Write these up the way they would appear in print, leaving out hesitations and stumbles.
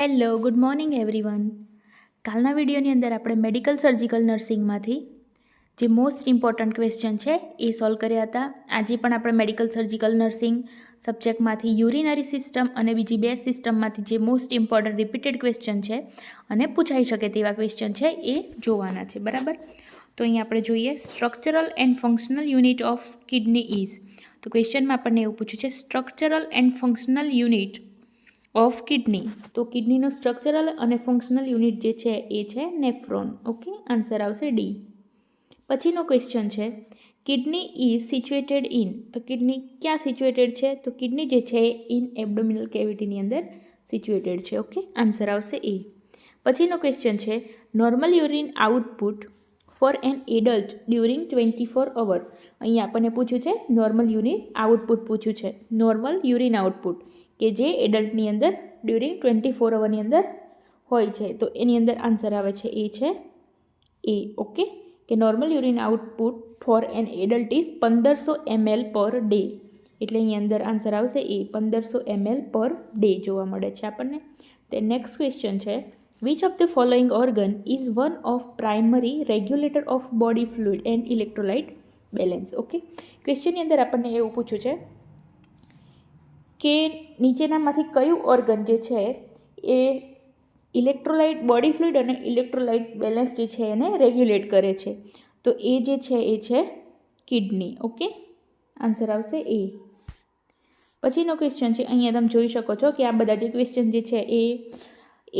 Hello good morning everyone. કાલના વિડીયોની અંદર આપણે મેડિકલ સર્જિકલ નર્સિંગમાંથી જે મોસ્ટ ઇમ્પોર્ટન્ટ ક્વેશ્ચન છે એ સોલ્વ કર્યા હતા. આજે પણ આપણે મેડિકલ સર્જિકલ નર્સિંગ સબ્જેક્ટમાંથી યુરિનરી સિસ્ટમ અને બીજી બે સિસ્ટમમાંથી જે મોસ્ટ ઇમ્પોર્ટન્ટ રિપીટેડ ક્વેશ્ચન છે અને પૂછાઈ શકે તેવા ક્વેશ્ચન છે એ જોવાના છે. બરાબર, તો અહીં આપણે જોઈએ structural and functional unit of kidney is. તો ક્વેશ્ચનમાં આપણને એવું પૂછ્યું છે structural and functional unit of kidney. તો કિડનીનું સ્ટ્રક્ચરલ અને ફંક્શનલ યુનિટ જે છે એ છે નેફ્રોન. ઓકે, આન્સર આવશે ડી. પછીનો ક્વેશ્ચન છે કિડની ઇઝ સિચ્યુએટેડ ઇન. તો કિડની ક્યાં સિચ્યુએટેડ છે? તો કિડની જે છે એ ઇન એબડોમિનલ કેવિટીની અંદર સિચ્યુએટેડ છે. ઓકે, આન્સર આવશે એ. પછીનો ક્વેશ્ચન છે normal urine output for an adult during 24 hour. અહીં આપણને પૂછ્યું છે નોર્મલ યુરિન આઉટપુટ પૂછ્યું છે. નોર્મલ યુરિન આઉટપુટ કે જે એડલ્ટની અંદર ડ્યુરિંગ 24 અવરની અંદર હોય છે, તો એની અંદર આન્સર આવે છે એ છે એ. ઓકે, કે normal urine output for an adult is 1500 ml per day. એટલે અહીં અંદર આન્સર આવશે એ 1500 ml પર ડે જોવા મળે છે આપણને. તે નેક્સ્ટ ક્વેશ્ચન છે which of the following organ is one of primary regulator of body fluid and electrolyte balance. Okay, ક્વેશ્ચનની અંદર આપણને એવું પૂછ્યું છે કે નીચેનામાંથી કયું ઓર્ગન જે છે એ ઇલેક્ટ્રોલાઇટ બોડી ફ્લુઇડ અને ઇલેક્ટ્રોલાઇટ બેલેન્સ જે છે એને રેગ્યુલેટ કરે છે? તો એ જે છે એ છે કિડની. ઓકે, આન્સર આવશે એ. પછીનો ક્વેશ્ચન છે અહીંયા તમે જોઈ શકો છો કે આ બધા જે ક્વેશ્ચન જે છે એ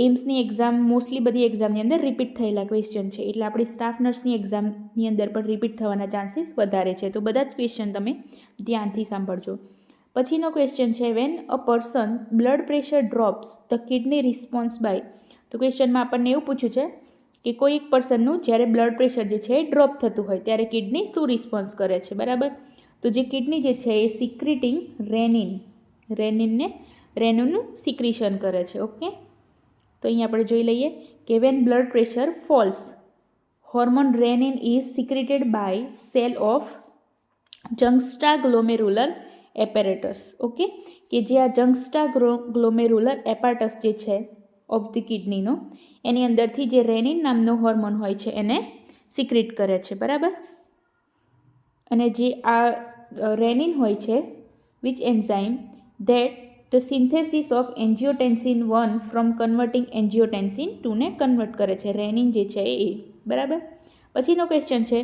એમ્સની એક્ઝામ મોસ્ટલી બધી એક્ઝામની અંદર રિપીટ થયેલા ક્વેશ્ચન છે, એટલે આપણી સ્ટાફ નર્સની એક્ઝામની અંદર પણ રિપીટ થવાના ચાન્સીસ વધારે છે. તો બધા જ ક્વેશ્ચન તમે ધ્યાનથી સાંભળજો. પછીનો ક્વેશ્ચન છે when a person blood pressure drops the kidney response by. તો ક્વેશ્ચનમાં આપણને એવું પૂછ્યું છે કે કોઈ એક પર્સનનું જ્યારે બ્લડ પ્રેશર જે છે એ ડ્રોપ થતું હોય ત્યારે કિડની શું રિસ્પોન્સ કરે છે? બરાબર, તો જે કિડની જે છે એ સિક્રિટિંગ રેનિનનું સિક્રિશન કરે છે. ઓકે, તો અહીં આપણે જોઈ લઈએ કે when blood pressure falls hormone renin is secreted by cell of juxtaglomerular apparatus. Okay, કે જે આ જંક્સ્ટા ગ્લોમેરુલર એપાર્ટસ જે છે ઓફ ધ કિડનીનો એની અંદરથી જે રેનિન નામનો હોર્મોન હોય છે એને સિક્રેટ કરે છે. બરાબર, અને જે આ રેનિન હોય છે which enzyme that the synthesis of angiotensin 1 from converting angiotensin 2 ને કન્વર્ટ કરે છે. રેનિન જે છે એ. બરાબર, પછીનો ક્વેશ્ચન છે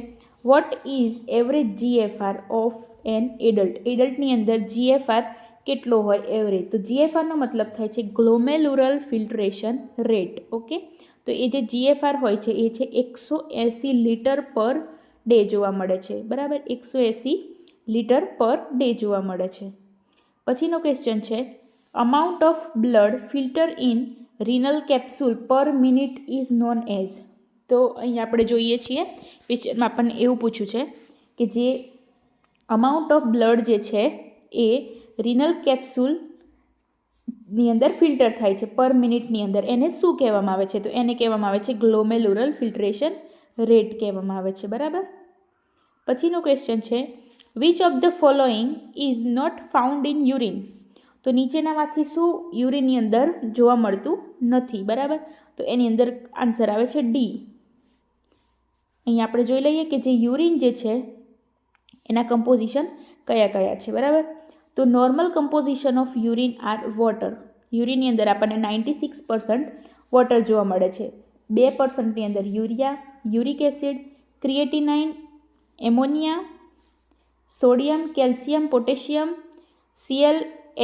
what is average GFR of an adult. એડલ્ટની અંદર GFR કેટલો હોય એવરેજ? તો GFRનો મતલબ થાય છે ગ્લોમેરુલર ફિલ્ટ્રેશન રેટ. ઓકે, તો એ જે GFR હોય છે એ છે 180 લીટર પર ડે જોવા મળે છે. બરાબર, 180 લીટર પર ડે જોવા મળે છે. પછીનો ક્વેશ્ચન છે amount of blood filter in renal capsule પર મિનિટ ઇઝ નોન એઝ. તો અહીં આપણે જોઈએ છીએ ક્વેશ્ચનમાં આપણને એવું પૂછ્યું છે કે જે અમાઉન્ટ ઓફ બ્લડ જે છે એ રિનલ કેપ્સ્યુલની અંદર ફિલ્ટર થાય છે પર મિનિટની અંદર, એને શું કહેવામાં આવે છે? તો એને કહેવામાં આવે છે ગ્લોમેરુલર ફિલ્ટ્રેશન રેટ કહેવામાં આવે છે. બરાબર, પછીનો ક્વેશ્ચન છે which of the following is not found in urine. તો નીચેનામાંથી શું યુરિનની અંદર જોવા મળતું નથી? બરાબર, તો એની અંદર આન્સર આવે છે ડી. અહીં આપણે જોઈ લઈએ કે જે યુરિન જે છે એના કમ્પોઝિશન કયા કયા છે. બરાબર, તો normal composition of urine are water. યુરિનની અંદર આપણને 96% વોટર જોવા મળે છે. 2%ની અંદર urea, uric acid, creatinine, ammonia, sodium, calcium, potassium, Cl,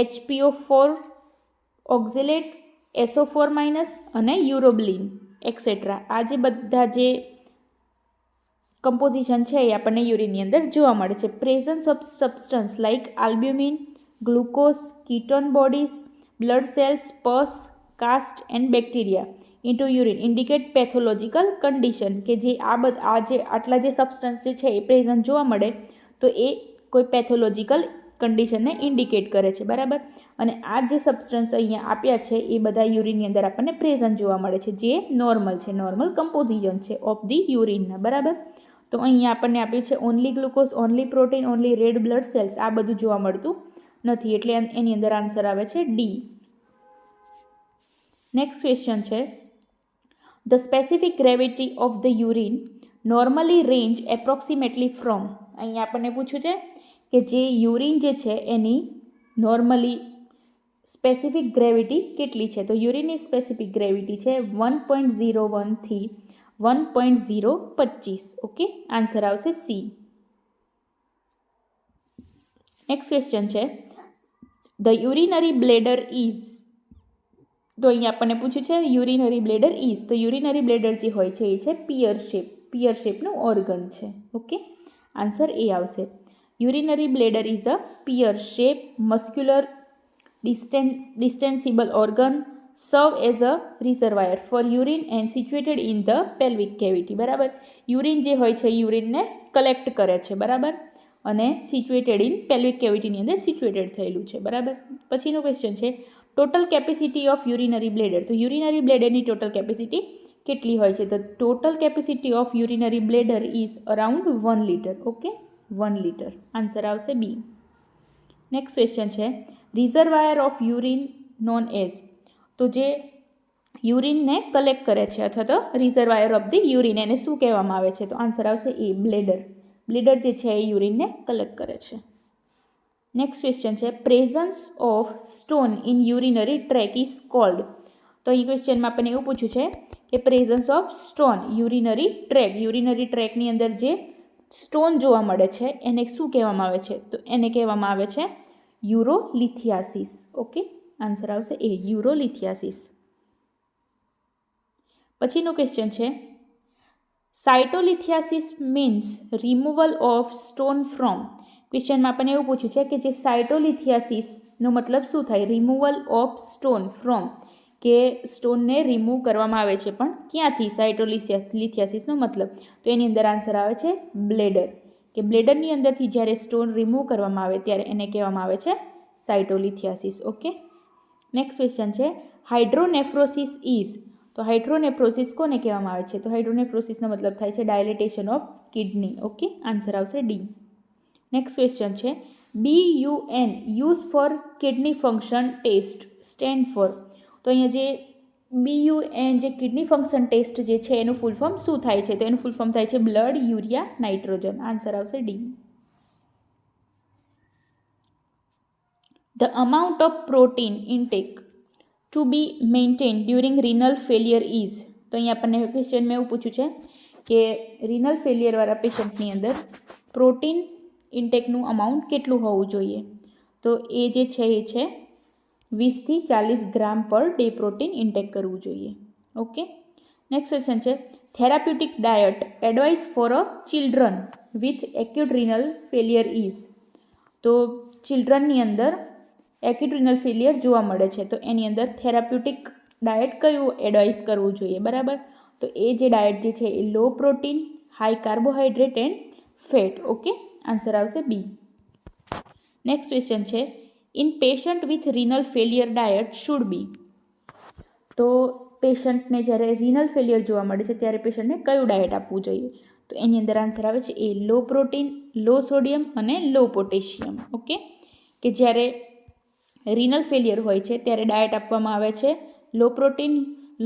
HPO4, oxalate, SO4- અને યુરોબ્લિન એક્સેટ્રા. આ જે બધા જે કમ્પોઝિશન છે એ આપણને યુરિનની અંદર જોવા મળે છે. Presence of substance like albumin, glucose, ketone bodies, blood cells, pus, cast and bacteria into urine indicate pathological condition. કે જે આટલા જે સબસ્ટન્સ જે છે એ પ્રેઝન્ટ જોવા મળે તો એ કોઈ પેથોલોજીકલ કન્ડિશનને ઇન્ડિકેટ કરે છે. બરાબર, અને આ જે સબસ્ટન્સ અહીંયા આપ્યા છે એ બધા યુરિનની અંદર આપણને પ્રેઝન્ટ જોવા મળે છે જે નોર્મલ છે, નોર્મલ કમ્પોઝિશન છે ઓફ ધી યુરિનના. બરાબર, તો અહીંયા આપણને આપ્યું છે only glucose, only protein, only red blood cells. આ બધું જોવા મળતું નથી, એટલે એની અંદર આન્સર આવે છે ડી. નેક્સ્ટ ક્વેશ્ચન છે, the specific gravity of the urine normally range approximately from. અહીંયા આપણને પૂછ્યું છે કે જે યુરિન જે છે એની નોર્મલી સ્પેસિફિક ગ્રેવિટી કેટલી છે. તો યુરિનની સ્પેસિફિક ગ્રેવિટી છે 1.01 થી 1.025. ઓકે, આન્સર આવશે સી. નેક્સ્ટ ક્વેશ્ચન છે, ધ યુરિનરી બ્લેડર ઇઝ. તો અહીંયા આપણને પૂછ્યું છે યુરિનરી બ્લેડર ઇઝ. તો યુરિનરી બ્લેડર જે હોય છે એ છે પિયર શેપનું ઓર્ગન છે. ઓકે, આન્સર એ આવશે. યુરિનરી બ્લેડર ઇઝ અ પિયર shape muscular distensible organ, serve as a reservoir for urine and situated in the pelvic cavity. બરાબર, યુરિન જે હોય છે યુરિનને કલેક્ટ કરે છે. બરાબર, અને સિચ્યુએટેડ ઇન પેલ્વિક કેવિટીની અંદર સિચ્યુએટેડ થયેલું છે. બરાબર, પછીનો ક્વેશ્ચન છે, total capacity of urinary bladder. તો યુરિનરી બ્લેડરની ટોટલ કેપેસિટી કેટલી હોય છે? તો total capacity of urinary bladder is around 1 litre. Okay, 1 litre. Answer આવશે બી. નેક્સ્ટ ક્વેશ્ચન છે, reservoir of urine known as. તો જે યુરિનને કલેક્ટ કરે છે અથવા તો રિઝર્વાયર ઓફ ધી યુરિન, એને શું કહેવામાં આવે છે? તો આન્સર આવશે એ બ્લેડર. બ્લેડર જે છે એ યુરિનને કલેક્ટ કરે છે. નેક્સ્ટ ક્વેશ્ચન છે, presence of stone in urinary track is called. તો એ ક્વેશ્ચનમાં આપણને એવું પૂછ્યું છે કે પ્રેઝન્સ ઓફ સ્ટોન યુરિનરી ટ્રેકની અંદર જે સ્ટોન જોવા મળે છે એને શું કહેવામાં આવે છે? તો એને કહેવામાં આવે છે યુરોલિથિયાસિસ. ઓકે, આન્સર આવશે એ યુરોલિથિયાસિસ. પછીનો ક્વેશ્ચન છે, cystolithiasis means removal of stone from. ક્વેશ્ચનમાં આપણને એવું પૂછ્યું છે કે જે સાયટોલિથિયાસિસનો મતલબ શું થાય? રિમૂવલ ઓફ સ્ટોન ફ્રોમ, કે સ્ટોનને રિમૂવ કરવામાં આવે છે, પણ ક્યાંથી? સાયટોલિથિયાસિસનો મતલબ. તો એની અંદર આન્સર આવે છે બ્લેડર, કે બ્લેડરની અંદરથી જ્યારે સ્ટોન રિમૂવ કરવામાં આવે ત્યારે એને કહેવામાં આવે છે સાયટોલિથિયાસિસ. ઓકે, નેક્સ્ટ ક્વેશ્ચન છે, હાઇડ્રોનેફ્રોસિસ ઇઝ. તો હાઇડ્રોનેફ્રોસિસ કોને કહેવામાં આવે છે? તો હાઇડ્રોનેફ્રોસિસનો મતલબ થાય છે dilatation of kidney. Okay, answer આવશે ડી. નેક્સ્ટ ક્વેશ્ચન છે, BUN use for kidney function test stand for. તો અહીંયા જે BUN જે કિડની ફંક્શન ટેસ્ટ જે છે એનું ફૂલ ફોર્મ શું થાય છે? તો એનું ફૂલ ફોર્મ થાય છે બ્લડ યુરિયા નાઇટ્રોજન. આન્સર આવશે D. The amount of protein intake to be maintain during renal failure is. તો અહીંયા આપણને ક્વેશ્ચનમાં એવું પૂછ્યું છે કે રિનલ ફેલિયરવાળા પેશન્ટની અંદર પ્રોટીન ઇન્ટેકનું અમાઉન્ટ કેટલું હોવું જોઈએ? તો એ જે છે એ છે 20 થી 40 ગ્રામ પર ડે પ્રોટીન ઇન્ટેક કરવું જોઈએ. ઓકે, નેક્સ્ટ ક્વેશ્ચન છે, therapeutic diet advice for a children with acute renal failure is. તો ચિલ્ડ્રનની અંદર એક્યુટ રિનલ ફેલિયર જોવા મળે છે, તો એની અંદર થેરાપ્યુટિક ડાયટ કયું એડવાઇસ કરવું જોઈએ? બરાબર, તો એ જે ડાયટ જે છે એ low protein, high carbohydrate and fat. Okay, answer આવશે બી. નેક્સ્ટ ક્વેશ્ચન છે, in patient with renal failure diet should be. તો પેશન્ટને જ્યારે રિનલ ફેલિયર જોવા મળે છે ત્યારે પેશન્ટને કયું ડાયટ આપવું જોઈએ? તો એની અંદર આન્સર આવે છે એ લો પ્રોટીન, લો સોડિયમ અને લો પોટેશિયમ. ઓકે, કે જ્યારે રિનલ ફેલિયર હોય છે ત્યારે ડાયટ આપવામાં આવે છે low protein,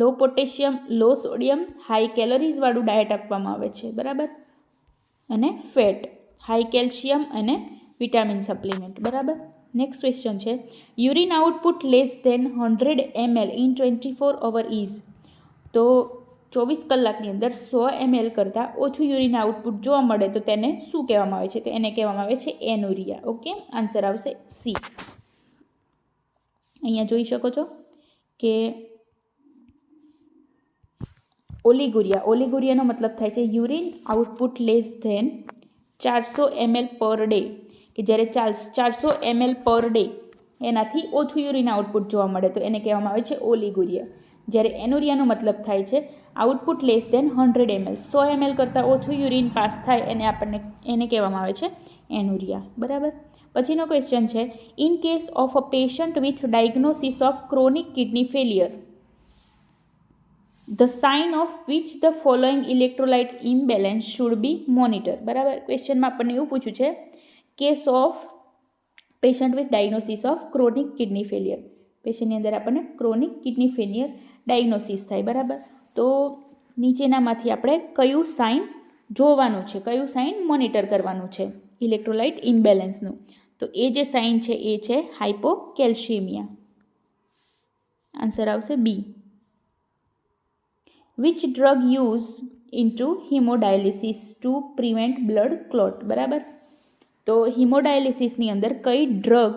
low potassium, low sodium, high કેલરીઝવાળું ડાયટ આપવામાં આવે છે. બરાબર, અને ફેટ, હાઈ કેલ્શિયમ અને વિટામિન સપ્લિમેન્ટ. બરાબર, નેક્સ્ટ ક્વેશ્ચન છે, urine output less than 100 ml in 24 hour is. તો 24 કલાકની અંદર 100 ml કરતાં ઓછું યુરિન આઉટપુટ જોવા મળે તો તેને શું કહેવામાં આવે છે? તો એને કહેવામાં આવે છે એનુરિયા. ઓકે, આન્સર આવશે સી. અહીંયા જોઈ શકો છો કે ઓલિગુરિયાનો મતલબ થાય છે urine output less than 400 ml per day, કે જ્યારે 400 ml પર ડે એનાથી ઓછું યુરિન આઉટપુટ જોવા મળે તો એને કહેવામાં આવે છે ઓલિગુરિયા. જ્યારે એનુરિયાનો મતલબ થાય છે output less than 100 ml, 100 ml કરતાં ઓછું યુરિન પાસ થાય એને કહેવામાં આવે છે એનુરિયા. બરાબર, પછીનો ક્વેશ્ચન છે, in case of a patient with diagnosis of chronic kidney failure the sign of which the following electrolyte imbalance should be monitor. બરાબર, ક્વેશ્ચનમાં આપણને એવું પૂછ્યું છે case of patient with diagnosis of chronic kidney failure. પેશન્ટની અંદર આપણને chronic kidney diagnosis થાય, બરાબર. તો નીચેનામાંથી આપણે કયું સાઇન જોવાનું છે, કયું સાઇન મોનિટર કરવાનું છે ઇલેક્ટ્રોલાઇટ ઇમ્બેલેન્સનું. તો એ જે સાઇન છે એ છે હાઇપોકેલ્શિયમિયા. આન્સર આવશે B. Which drug use into haemodialysis to prevent blood clot, બરાબર. તો હિમોડાયાલિસિસની અંદર કઈ ડ્રગ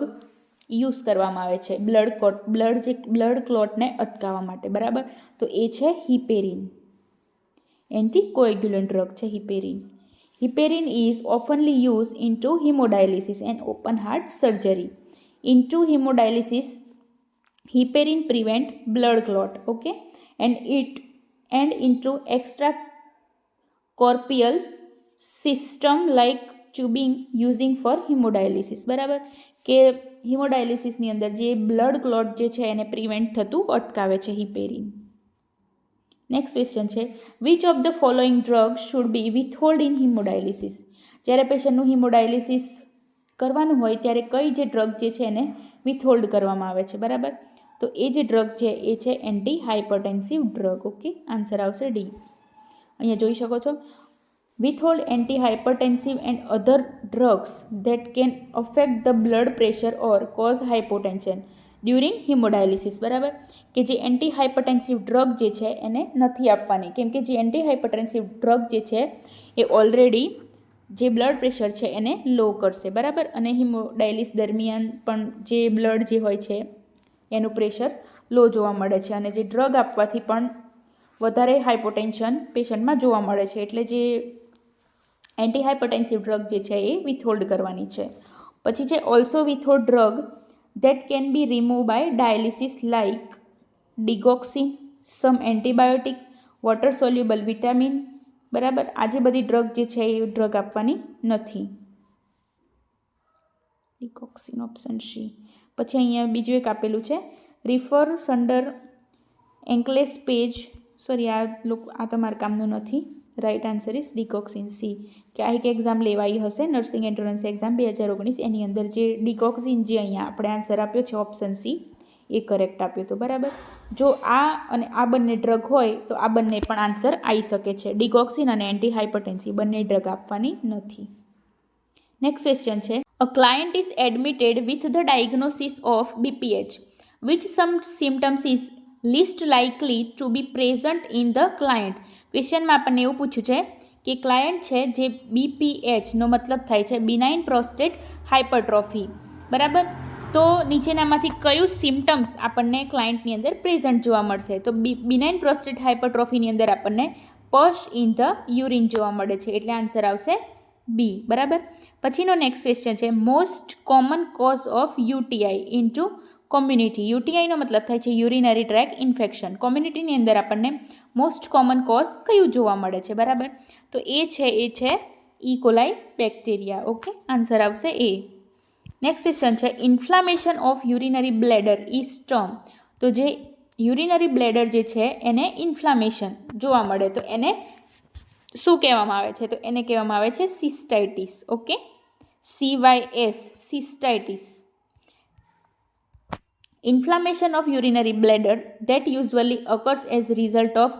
યુઝ કરવામાં આવે છે બ્લડ ક્લોટને અટકાવવા માટે, બરાબર. તો એ છે હિપેરિન. એન્ટીકોએગ્યુલન્ટ ડ્રગ છે heparin. Heparin is oftenly use into haemodialysis and open heart surgery. Into haemodialysis heparin prevent blood clot, okay, and into extracorporeal system like tubing using for hemodialysis, બરાબર. કે હિમોડાયાલિસિસની અંદર જે બ્લડ ક્લોટ જે છે એને prevent થતું અટકાવે છે હિપેરિન. નેક્સ્ટ ક્વેશ્ચન છે which of the following drug should be withhold in haemodialysis. જ્યારે પેશન્ટનું હિમોડાયાલિસિસ કરવાનું હોય ત્યારે કઈ જે ડ્રગ જે છે એને વિથહોલ્ડ કરવામાં આવે છે, બરાબર. તો એ જે ડ્રગ છે એ છે એન્ટી હાઇપરટેન્સિવ ડ્રગ, ઓકે. આન્સર આવશે ડી. અહીંયા જોઈ શકો છો withhold antihypertensive and other drugs that can affect the blood pressure or cause hypotension during hemodialysis, બરાબર. કે જે એન્ટી હાઇપરટેન્સિવ ડ્રગ જે છે એને નથી આપવાની, કેમ કે જે એન્ટી હાઇપરટેન્સિવ ડ્રગ જે છે એ ઓલરેડી જે બ્લડ પ્રેશર છે એને લો કરશે, બરાબર. અને હિમોડાયાલિસિસ દરમિયાન પણ જે બ્લડ જે હોય છે એનું પ્રેશર લો જોવા મળે છે અને જે ડ્રગ આપવાથી પણ વધારે હાઇપોટેન્શન પેશન્ટમાં જોવા મળે છે. એટલે જે એન્ટી હાઇપરટેન્સિવ ડ્રગ જે છે એ વિથહોલ્ડ કરવાની છે. પછી છે also withhold drug that can be remove by dialysis like digoxin, some antibiotic, water soluble vitamin, બરાબર. આ જે બધી ડ્રગ જે છે એ ડ્રગ આપવાની નથી. Digoxin option C. પછી અહીંયા બીજું એક આપેલું છે refer Saunders NCLEX page. Sorry, આ તમારા કામનું નથી. Right answer is digoxin C. કે આ એક એક્ઝામ લેવાઈ હશે નર્સિંગ એન્ટ્રન્સ એક્ઝામ 2019, એની અંદર જે ડિકોક્સિન જે અહીંયા આપણે આન્સર આપ્યો છે ઓપ્શન સી એ કરેક્ટ આપ્યો હતો, બરાબર. જો આ અને આ બંને ડ્રગ હોય તો આ બંને પણ આન્સર આવી શકે છે. ડિકોક્સિન અને એન્ટી હાઇપરટેન્સિવ બંને ડ્રગ આપવાની નથી. નેક્સ્ટ ક્વેશ્ચન છે a client is admitted with the diagnosis of BPH. Which some symptoms is least likely to be present in the client. ક્વેશ્ચનમાં આપણને એવું પૂછ્યું છે કે ક્લાયન્ટ છે જે BPH નો મતલબ થાય છે બિનાઇન પ્રોસ્ટેટ હાઇપરટ્રોફી, બરાબર. તો નીચેનામાંથી કયું સિમ્ટમ્સ આપણને ક્લાયન્ટની અંદર પ્રેઝન્ટ જોવા મળશે. તો બિનાઇન પ્રોસ્ટેટ હાઇપરટ્રોફીની અંદર આપણને પશ ઇન ધ યુરિન જોવા મળે છે, એટલે આન્સર આવશે બી, બરાબર. પછીનો નેક્સ્ટ ક્વેશ્ચન છે most common cause of UTI into community. યુટીઆઈનો મતલબ થાય છે યુરિનરી ટ્રેક ઇન્ફેક્શન. કોમ્યુનિટીની અંદર આપણને મોસ્ટ કોમન કોઝ કયું જોવા મળે છે, બરાબર. તો એ છે ઇકોલાઈ બેક્ટેરિયા, ઓકે. આન્સર આવશે એ. નેક્સ્ટ ક્વેશ્ચન છે inflammation of urinary bladder is term. તો જે યુરિનરી બ્લેડર જે છે એને ઇન્ફ્લામેશન જોવા મળે તો એને શું કહેવામાં આવે છે? તો એને કહેવામાં આવે છે cystitis, okay. CYS, cystitis. Inflammation of urinary bladder that usually occurs as a result of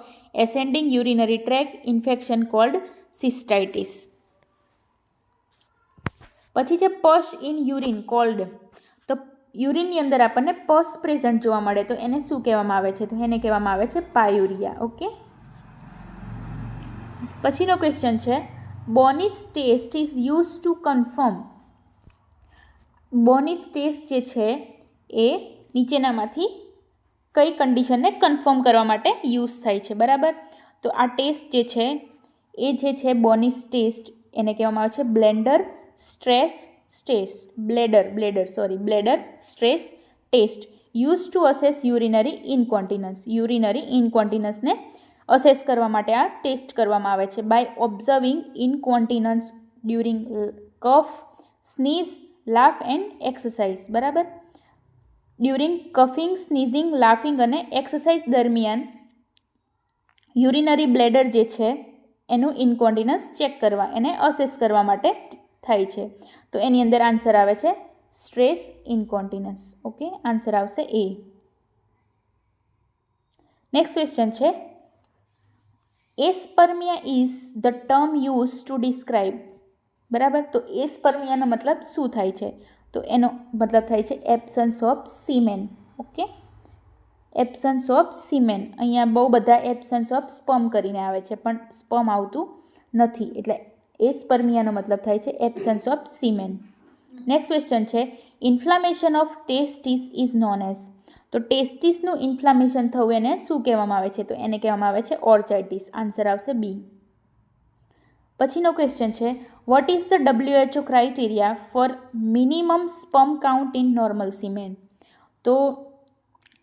ascending urinary tract infection called cystitis. પછી છે પસ ઇન યુરિન કોલ્ડ. તો યુરિનની અંદર આપણને પસ પ્રેઝન્ટ જોવા મળે તો એને શું કહેવામાં આવે છે? તો એને કહેવામાં આવે છે પાયુરિયા, ઓકે. પછીનો ક્વેશ્ચન છે Bonney's test is use to confirm. Bonney's test જે છે એ નીચેનામાંથી કઈ કન્ડિશનને કન્ફર્મ કરવા માટે યુઝ થાય છે, બરાબર. તો આ ટેસ્ટ જે છે એ જે છે બોનિસ ટેસ્ટ એને કહેવામાં આવે છે bladder stress test use to assess urinary ઇન્કોન્ટિનન્સને અસેસ કરવા માટે આ ટેસ્ટ કરવામાં આવે છે by observing incontinence during cough, sneeze, laugh and exercise, બરાબર. ડ્યુરિંગ કફિંગ, સ્નીઝિંગ, લાફિંગ અને એક્સરસાઇઝ દરમિયાન યુરિનરી બ્લેડર જે છે એનું ઇન્કોન્ટિનન્સ ચેક કરવા, એને અસેસ કરવા માટે થાય છે. તો એની અંદર આન્સર આવે છે સ્ટ્રેસ ઇન્કોન્ટિનન્સ, ઓકે. આન્સર આવશે એ. નેક્સ્ટ ક્વેશ્ચન છે, aspermia is the term use to describe, બરાબર. તો એસ્પર્મિયાનો મતલબ શું થાય છે? તો એનો મતલબ થાય છે absence of semen. Okay, absence of semen. અહીંયા બહુ બધા એબ્સન્સ ઓફ સ્પર્મ કરીને આવે છે, પણ સ્પર્મ આવતું નથી, એટલે એસ્પર્મિયાનો મતલબ થાય છે absence of semen. Next question છે, inflammation of testis is known as. તો ટેસ્ટિસનું ઇન્ફ્લામેશન થવું એને શું કહેવામાં આવે છે? તો એને કહેવામાં આવે છે ઓર્ચાઇટિસ. આન્સર આવશે બી. પછીનો ક્વેશ્ચન છે, what is the WHO criteria for minimum sperm count in normal semen. તો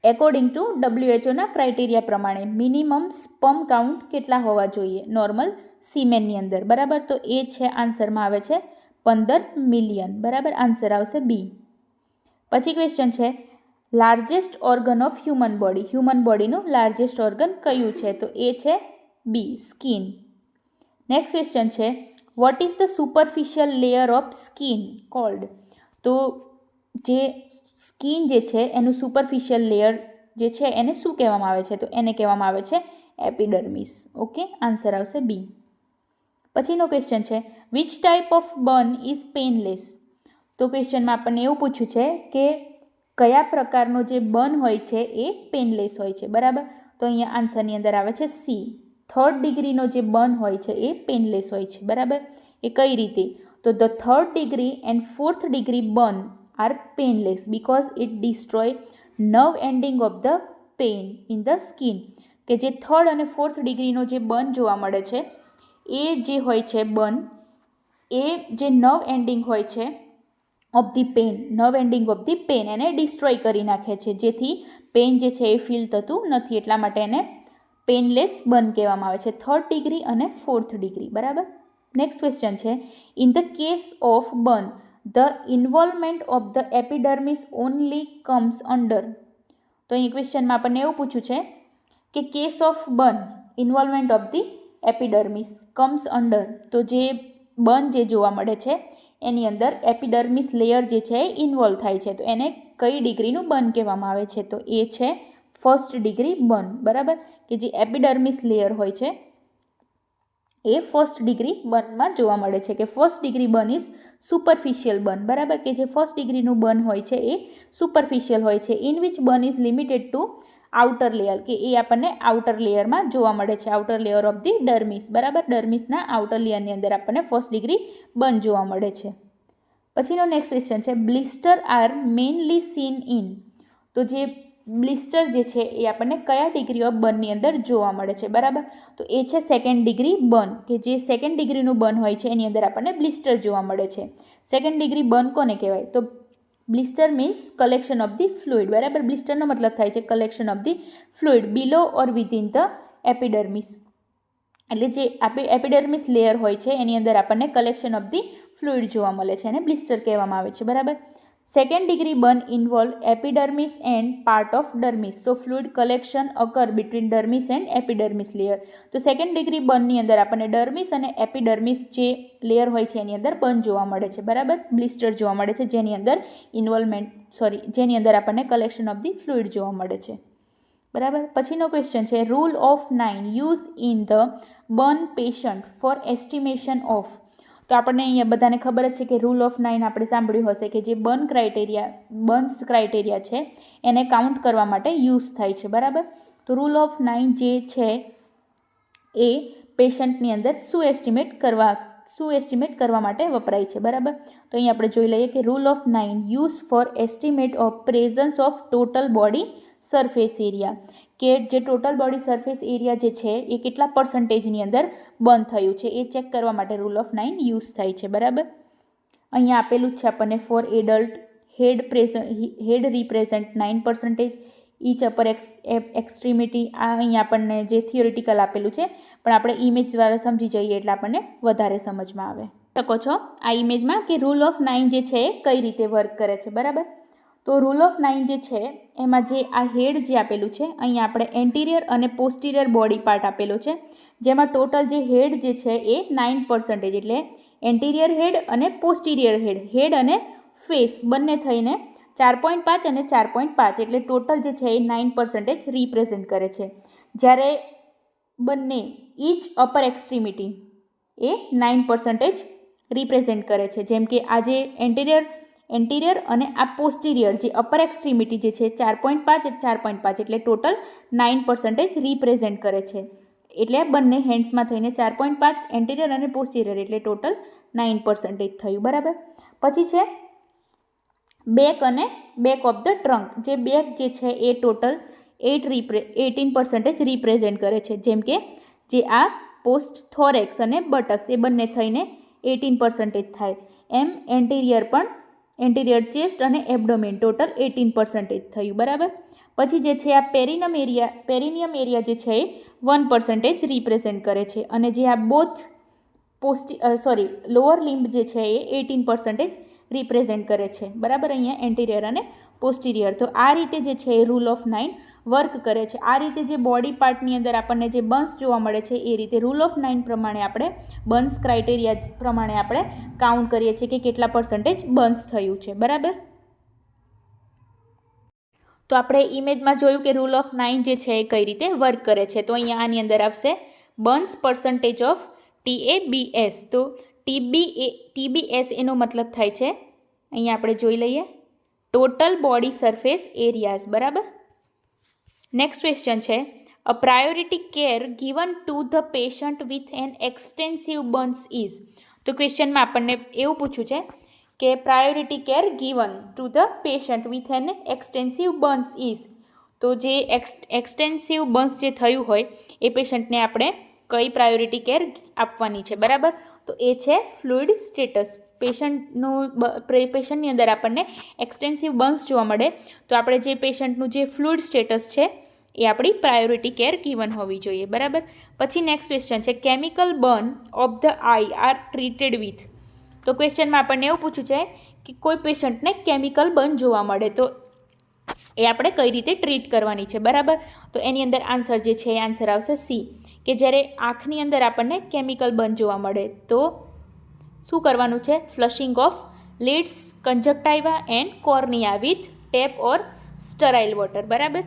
એકોર્ડિંગ ટુ WHOના ક્રાઇટેરિયા પ્રમાણે મિનિમમ સ્પર્મ કાઉન્ટ કેટલા હોવા જોઈએ નોર્મલ સીમેનની અંદર, બરાબર. તો એ છે આન્સરમાં આવે છે 15 મિલિયન, બરાબર. આન્સર આવશે બી. પછી ક્વેશ્ચન છે, largest organ of human body. Human બોડીનું લાર્જેસ્ટ ઓર્ગન કયું છે? તો એ છે બી, સ્કિન. નેક્સ્ટ ક્વેશ્ચન છે, what is the superficial layer of skin called. તો જે સ્કિન જે છે એનું સુપરફિશિયલ લેયર જે છે એને શું કહેવામાં આવે છે? તો એને કહેવામાં આવે છે એપિડર્મિસ. ઓકે, આન્સર આવશે બી. પછીનો ક્વેશ્ચન છે, which type of burn is painless. તો ક્વેશ્ચનમાં આપણને એવું પૂછ્યું છે કે કયા પ્રકારનો જે બર્ન હોય છે એ પેનલેસ હોય છે, બરાબર. તો અહીંયા આન્સરની અંદર આવે છે સી. 3rd ડિગ્રીનો જે બર્ન હોય છે એ પેનલેસ હોય છે, બરાબર. એ કઈ રીતે? તો the 3rd degree and 4th degree burn are painless because it destroy nerve ending of the pain in the skin. કે જે 3rd અને 4th ડિગ્રીનો જે બર્ન જોવા મળે છે એ જે હોય છે બર્ન, એ જે નર્વ એન્ડિંગ હોય છે of the pain, nerve ending of the pain એને ડિસ્ટ્રોય કરી નાખે છે, જેથી પેન જે છે એ ફીલ થતું નથી. એટલા માટે એને પેનલેસ બર્ન કહેવામાં આવે છે, 3rd ડિગ્રી અને 4th ડિગ્રી, બરાબર. નેક્સ્ટ ક્વેશ્ચન છે, in the case of burn the involvement of the epidermis only comes under. તો અહીં ક્વેશ્ચનમાં આપણને એવું પૂછ્યું છે કે case of burn involvement of the epidermis comes under. તો જે બર્ન જે જોવા મળે છે એની અંદર એપિડર્મિસ લેયર જે છે એ ઇન્વોલ્વ થાય છે, તો એને કઈ ડિગ્રીનું બર્ન કહેવામાં આવે છે? તો એ છે 1st ડિગ્રી બર્ન, બરાબર. કે જે એપિડર્મિસ લેયર હોય છે એ 1st ડિગ્રી બર્નમાં જોવા મળે છે, કે 1st degree burn is superficial burn, બરાબર. કે જે 1st ડિગ્રીનું બર્ન હોય છે એ સુપરફિશિયલ હોય છે, in which burn is limited to outer layer, કે એ આપણને આઉટર લેયરમાં જોવા મળે છે, outer layer of the dermis, બરાબર. ડર્મિસના આઉટર લેયરની અંદર આપણને 1st ડિગ્રી બર્ન જોવા મળે છે. પછીનો નેક્સ્ટ ક્વેશ્ચન છે, blister are mainly seen in. તો જે બ્લિસ્ટર જે છે એ આપણને કયા ડિગ્રી ઓફ બર્નની અંદર જોવા મળે છે, બરાબર. તો એ છે 2nd ડિગ્રી બર્ન, કે જે 2nd ડિગ્રીનું બર્ન હોય છે એની અંદર આપણને બ્લિસ્ટર જોવા મળે છે. 2nd ડિગ્રી બર્ન કોને કહેવાય? તો blister means collection of the fluid, બરાબર. બ્લિસ્ટરનો મતલબ થાય છે collection of the fluid below or within the epidermis. એટલે જે એપિડર્મિસ લેયર હોય છે એની અંદર આપણને કલેક્શન ઓફ ધી ફ્લુઇડ જોવા મળે છે, એને બ્લિસ્ટર કહેવામાં આવે છે, બરાબર. 2nd degree burn involve epidermis and part of dermis, so fluid collection occur between dermis and epidermis layer. તો 2nd ડિગ્રી બર્નની અંદર આપણને ડર્મિસ અને એપિડર્મિસ જે લેયર હોય છે એની અંદર બર્ન જોવા મળે છે, બરાબર. બ્લિસ્ટર જોવા મળે છે જેની અંદર જેની અંદર આપણને કલેક્શન ઓફ ધી ફ્લુઇડ જોવા મળે છે, બરાબર. પછીનો ક્વેશ્ચન છે, rule of 9 use in the burn patient for estimation of. તો આપણને અહીંયા બધાને ખબર જ છે કે રૂલ ઓફ 9 આપણે સાંભળ્યું હશે, કે જે બર્ન્સ ક્રાઇટેરિયા છે એને કાઉન્ટ કરવા માટે યુઝ થાય છે, બરાબર. તો રૂલ ઓફ 9 જે છે એ પેશન્ટની અંદર શું એસ્ટિમેટ કરવા માટે વપરાય છે, બરાબર. તો અહીં આપણે જોઈ લઈએ કે rule of 9 use for estimate of presence of total body surface area, કે જે ટોટલ બોડી સરફેસ એરિયા જે છે એ કેટલા % અંદર બર્ન થયું છે એ ચેક કરવા માટે રૂલ ઓફ 9 યુઝ થાય છે, બરાબર. અહીંયા આપેલું જ છે આપણને ફોર એડલ્ટ હેડ રિપ્રેઝન્ટ 9%, ઈચ અપર એક્સ્ટ્રીમિટી. આ અહીંયા આપણને જે થિયોરિટિકલ આપેલું છે, પણ આપણે ઇમેજ દ્વારા સમજી જઈએ એટલે આપણને વધારે સમજમાં આવે. શકો છો આ ઇમેજમાં કે રૂલ ઓફ 9 જે છે એ કઈ રીતે વર્ક કરે છે, બરાબર. તો રૂલ ઓફ 9 જે છે એમાં જે આ હેડ જે આપેલું છે, અહીંયા આપણે એન્ટિરિયર અને પોસ્ટિરિયર બોડી પાર્ટ આપેલો છે, જેમાં ટોટલ જે હેડ જે છે એ 9%, એટલે એન્ટિરિયર હેડ અને પોસ્ટિરિયર હેડ અને ફેસ બંને થઈને 4.5 અને 4.5, એટલે ટોટલ જે છે એ 9% રિપ્રેઝેન્ટ કરે છે. જ્યારે બંને ઈચ અપર એક્સ્ટ્રીમિટી એ 9% રિપ્રેઝેન્ટ કરે છે. જેમ કે આ જે એન્ટિરિયર અને આ પોસ્ટિરિયર જે અપર એક્સ્ટ્રીમિટી જે છે 4.5 એટલે ટોટલ 9% રિપ્રેઝેન્ટ કરે છે. એટલે બંને હેન્ડ્સમાં થઈને 4.5 એન્ટિરિયર અને પોસ્ટિરિયર એટલે ટોટલ 9% થયું. બરાબર. પછી છે બેક અને બેક ઓફ ધ ટ્રંક. જે બેક જે છે એ ટોટલ 18% રિપ્રેઝેન્ટ કરે છે. જેમ કે જે આ પોસ્ટ થોરેક્સ અને બટક્સ એ બંને થઈને 18% થાય. એમ એન્ટિરિયર ચેસ્ટ અને એબ્ડોમેન ટોટલ 18% થયું. બરાબર. પછી જે છે આ પેરિનિયમ એરિયા જે છે એ 1% રિપ્રેઝેન્ટ કરે છે. અને જે આ લોઅર લિમ્બ જે છે એ 18% રિપ્રેઝેન્ટ કરે છે. બરાબર. અહીંયા એન્ટિરિયર અને પોસ્ટિરિયર. તો આ રીતે જે છે એ રૂલ ઓફ 9 વર્ક કરે છે. આ રીતે જે બોડી પાર્ટની અંદર આપણને જે બર્ન્સ જોવા મળે છે એ રીતે રૂલ ઓફ 9 પ્રમાણે આપણે બર્ન્સ ક્રાઇટેરિયા પ્રમાણે આપણે કાઉન્ટ કરીએ છીએ કે કેટલા પર્સન્ટેજ બર્ન્સ થયું છે. બરાબર. તો આપણે ઇમેજમાં જોયું કે રૂલ ઓફ 9 જે છે એ કઈ રીતે વર્ક કરે છે. તો અહીંયા આની અંદર આવશે બર્ન્સ પર્સન્ટેજ ઓફ TABS. તો TBS એનો મતલબ થાય છે, અહીંયા આપણે જોઈ લઈએ, ટોટલ બોડી સરફેસ એરિયાઝ. બરાબર. નેક્સ્ટ ક્વેશ્ચન છે a priority care given to the patient with an extensive burns is. તો ક્વેશ્ચનમાં આપણને એવું પૂછ્યું છે કે priority care given to the patient with an extensive burns is. તો જે એક્સટેન્સિવ બર્ન્સ જે થયું હોય એ પેશન્ટને આપણે કઈ પ્રાયોરિટી કેર આપવાની છે. બરાબર. તો એ છે ફ્લુઇડ સ્ટેટસ. પેશન્ટની અંદર આપણને એક્સટેન્સિવ બર્ન્સ જોવા મળે તો આપણે જે પેશન્ટનું જે ફ્લુઇડ સ્ટેટસ છે એ આપણી પ્રાયોરિટી કેર ગિવન હોવી જોઈએ. બરાબર. પછી નેક્સ્ટ ક્વેશ્ચન છે chemical burn of the eye are treated with. તો ક્વેશ્ચનમાં આપણને એવું પૂછ્યું છે કે કોઈ પેશન્ટને કેમિકલ બર્ન જોવા મળે તો એ આપણે કઈ રીતે ટ્રીટ કરવાની છે. બરાબર. તો એની અંદર આન્સર જે છે એ આન્સર આવશે સી, કે જ્યારે આંખની અંદર આપણને કેમિકલ બર્ન જોવા મળે તો શું કરવાનું છે? Flushing of lids, conjunctiva and cornea with tap or sterile water. બરાબર.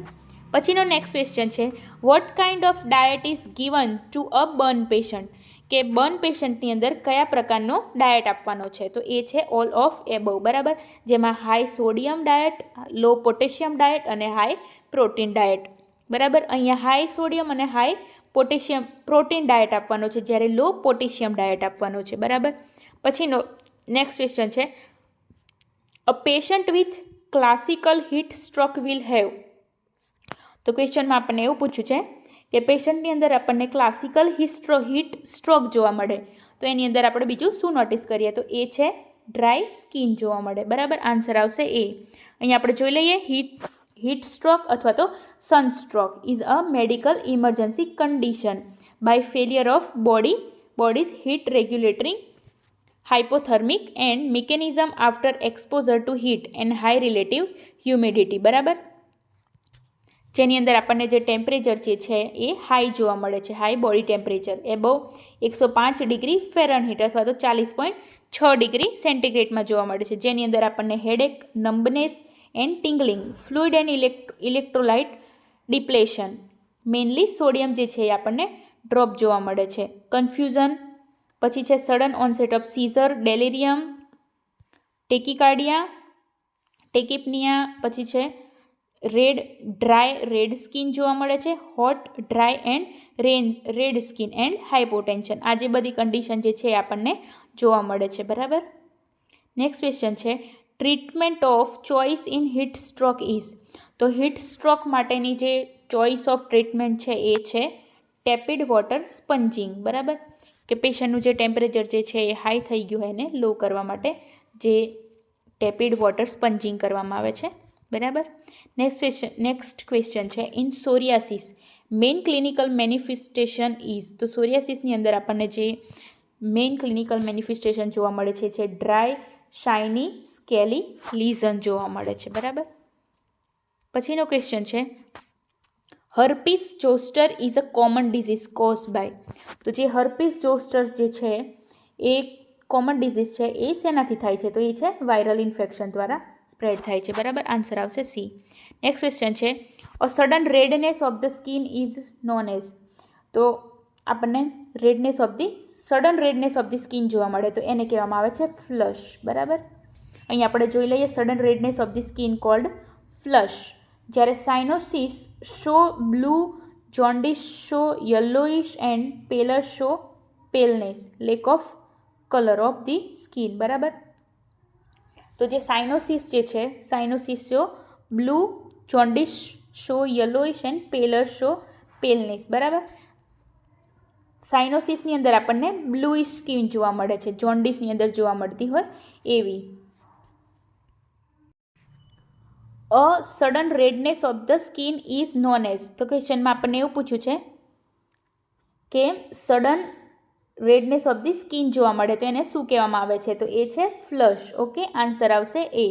પછીનો નેક્સ્ટ ક્વેશ્ચન છે what kind of diet is given to a burn patient. કે બર્ન પેશન્ટની અંદર કયા પ્રકારનો ડાયટ આપવાનો છે? તો એ છે ઓલ ઓફ એબવ. બરાબર. જેમાં હાઈ સોડિયમ ડાયટ, લો પોટેશિયમ ડાયટ અને હાઈ પ્રોટીન ડાયટ. બરાબર. અહીંયા હાઈ સોડિયમ અને હાઈ પ્રોટીન ડાયટ આપવાનો છે, જ્યારે લો પોટેશિયમ ડાયટ આપવાનો છે. બરાબર. પછીનો નેક્સ્ટ ક્વેશ્ચન છે અ patient with classical heat stroke will have. તો ક્વેશ્ચનમાં આપણને એવું પૂછ્યું છે કે પેશન્ટની અંદર આપણને ક્લાસિકલ હીટ સ્ટ્રોક જોવા મળે તો એની અંદર આપણે બીજું શું નોટિસ કરીએ? તો એ છે ડ્રાય સ્કિન જોવા મળે. બરાબર. આન્સર આવશે એ. અહીંયા આપણે જોઈ લઈએ હીટ સ્ટ્રોક અથવા તો sunstroke is a medical emergency condition by failure of body's heat regulatory hypothermic and mechanism after exposure to heat and high relative humidity. બરાબર. જેની અંદર આપણને જે ટેમ્પરેચર છે એ હાઈ જોવા મળે છે, high body temperature above 105 degree Fahrenheit અથવા તો 40.6 ડિગ્રી સેન્ટીગ્રેડમાં જોવા મળે છે. જેની અંદર આપણને headache, numbness and tingling, fluid and electrolyte depletion, mainly sodium જે છે એ આપણને ડ્રોપ જોવા મળે છે, કન્ફ્યુઝન, પછી છે sudden onset of seizure, delirium, tachypnoea, પછી છે રેડ સ્કિન જોવા મળે છે, hot, dry and red skin and hypotension. આ જે બધી કન્ડિશન જે છે એ આપણને જોવા મળે છે. બરાબર. નેક્સ્ટ ક્વેશ્ચન છે treatment of choice in heat stroke is. તો હીટ સ્ટ્રોક માટેની જે ચોઇસ ઓફ ટ્રીટમેન્ટ છે એ છે ટેપિડ વોટર સ્પંજિંગ. બરાબર. કે પેશન્ટનું જે ટેમ્પરેચર જે છે એ હાઈ થઈ ગયું હોય એને લો કરવા માટે જે ટેપિડ વોટર સ્પંજિંગ કરવામાં આવે છે. બરાબર. નેક્સ્ટ ક્વેશ્ચન છે in psoriasis main clinical manifestation is. તો સોરિયાસિસની અંદર આપણને જે મેઇન ક્લિનિકલ મેનિફેસ્ટેશન જોવા મળે છે ડ્રાય, શાઇની, સ્કેલી લીઝન જોવા મળે છે. બરાબર. પછીનો ક્વેશ્ચન છે herpes zoster is a common disease cause by. તો જે હર્પીસ જોસ્ટર જે છે એ કોમન ડિઝીઝ છે એ શેનાથી થાય છે? તો એ છે વાયરલ ઇન્ફેક્શન દ્વારા સ્પ્રેડ થાય છે. બરાબર. આન્સર આવશે સી. નેક્સ્ટ ક્વેશ્ચન છે a sudden redness of the skin is known as, તો આપણને sudden redness of the skin જોવા મળે તો એને કહેવામાં આવે છે ફ્લશ. બરાબર, અહીં આપણે જોઈ લઈએ sudden redness of the skin called flush. જ્યારે cyanosis show blue, jaundice show yellowish and pallor show paleness, lack of colour of the skin. બરાબર, તો જે સાઇનોસિસ છે, cyanosis show blue, jaundice show yellowish and pallor show paleness. બરાબર, સાઇનોસિસની અંદર આપણને બ્લુઇશ skin જોવા મળે છે, જોન્ડિસની અંદર જોવા મળતી હોય એવી. A sudden redness of the skin is known as, તો ક્વેશ્ચનમાં આપણને એવું પૂછ્યું છે કે sudden redness of the skin જોવા મળે તો એને શું કહેવામાં આવે છે, તો એ છે ફ્લશ. ઓકે, આન્સર આવશે એ,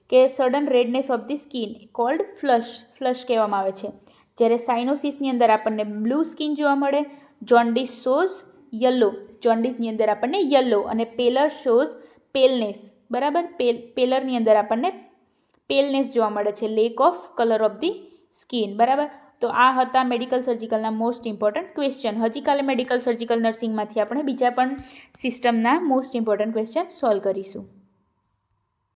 કે sudden redness of the skin called flush કહેવામાં આવે છે. જ્યારે સાઇનોસિસની અંદર આપણને બ્લુ સ્કિન જોવા મળે, જોન્ડિસ શોઝ યલો, જોન્ડિસની અંદર આપણને યલો, અને પેલર શોઝ પેલનેસ. બરાબર, પેલરની અંદર આપણને પેલનેસ જોવા મળે છે, lake of colour of the skin. બરાબર, તો આ હતા મેડિકલ સર્જિકલના મોસ્ટ ઇમ્પોર્ટન્ટ ક્વેશ્ચન. હજી કાલે મેડિકલ સર્જિકલ નર્સિંગમાંથી આપણે બીજા પણ સિસ્ટમના મોસ્ટ ઇમ્પોર્ટન્ટ ક્વેશ્ચન સોલ્વ કરીશું.